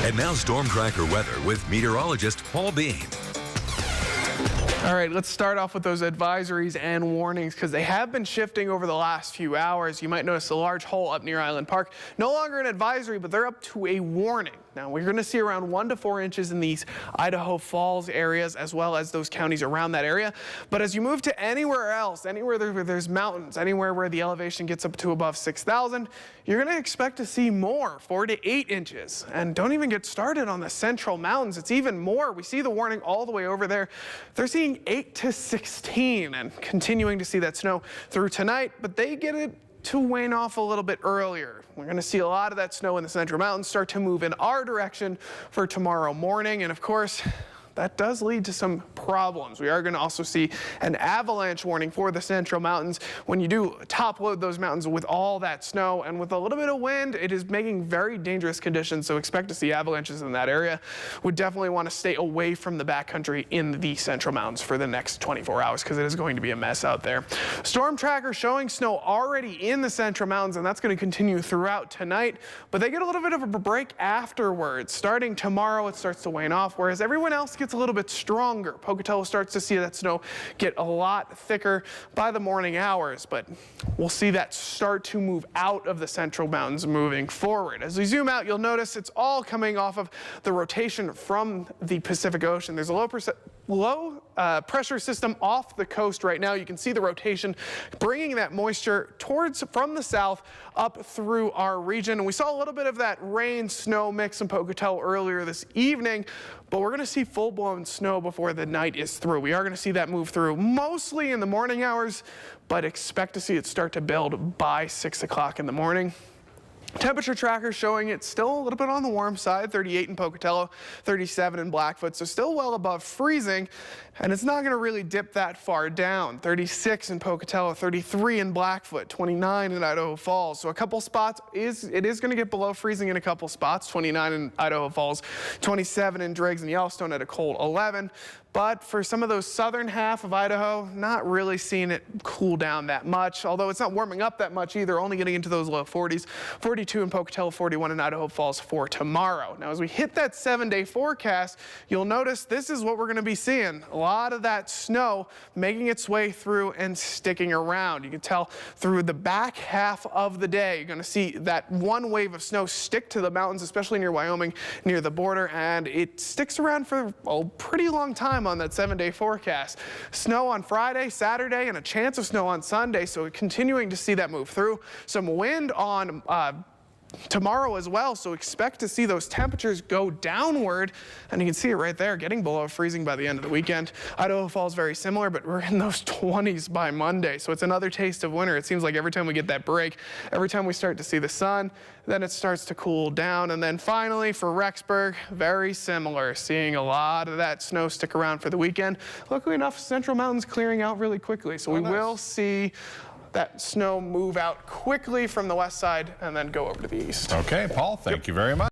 And now Storm Tracker weather with meteorologist Paul Bean. All right, let's start off with those advisories and warnings because they have been shifting over the last few hours. You might notice a large hole up near Island Park. No longer an advisory, but they're up to a warning. Now, we're going to see around 1 to 4 inches in these Idaho Falls areas as well as those counties around that area. But as you move to anywhere else, anywhere there's mountains, anywhere where the elevation gets up to above 6,000, you're going to expect to see more, 4 to 8 inches. And don't even get started on the central mountains. It's even more. We see the warning all the way over there. They're seeing 8 to 16 and continuing to see that snow through tonight, but they get it to wane off a little bit earlier. We're going to see a lot of that snow in the central mountains start to move in our direction for tomorrow morning. And of course, that does lead to some problems. We are going to also see an avalanche warning for the central mountains. When you do top load those mountains with all that snow and with a little bit of wind, it is making very dangerous conditions. So expect to see avalanches in that area. Would definitely want to stay away from the backcountry in the central mountains for the next 24 hours because it is going to be a mess out there. Storm tracker showing snow already in the central mountains, and that's going to continue throughout tonight. But they get a little bit of a break afterwards. Starting tomorrow, it starts to wane off, whereas everyone else gets a little bit stronger. Pocatello starts to see that snow get a lot thicker by the morning hours, but we'll see that start to move out of the central mountains moving forward. As we zoom out, you'll notice it's all coming off of the rotation from the Pacific Ocean. There's a low pressure system off the coast right now. You can see the rotation bringing that moisture from the south up through our region. And we saw a little bit of that rain snow mix in Pocatello earlier this evening, but we're going to see full-blown snow before the night is through. We are going to see that move through mostly in the morning hours, but expect to see it start to build by 6 o'clock in the morning. Temperature tracker showing it's still a little bit on the warm side, 38 in Pocatello, 37 in Blackfoot, so still well above freezing, and it's not going to really dip that far down. 36 in Pocatello, 33 in Blackfoot, 29 in Idaho Falls. So a couple spots, it is going to get below freezing in a couple spots, 29 in Idaho Falls, 27 in Driggs and Yellowstone at a cold 11. But for some of those southern half of Idaho, not really seeing it cool down that much, although it's not warming up that much either, only getting into those low 40s. 42 in Pocatello, 41 in Idaho Falls for tomorrow. Now, as we hit that 7-day forecast, you'll notice this is what we're going to be seeing. A lot of that snow making its way through and sticking around. You can tell through the back half of the day, you're going to see that one wave of snow stick to the mountains, especially near Wyoming, near the border, and it sticks around for a pretty long time on that 7-day forecast. Snow on Friday, Saturday, and a chance of snow on Sunday, so we're continuing to see that move through. Some wind on tomorrow as well, so expect to see those temperatures go downward, and you can see it right there, getting below freezing by the end of the weekend. Idaho Falls very similar, but we're in those 20s by Monday, so it's another taste of winter. It seems like every time we get that break, every time we start to see the sun, then it starts to cool down. And then finally for Rexburg, very similar, seeing a lot of that snow stick around for the weekend. Luckily enough, Central Mountains clearing out really quickly, so we will see that snow move out quickly from the west side and then go over to the east. Okay, Paul, thank you very much.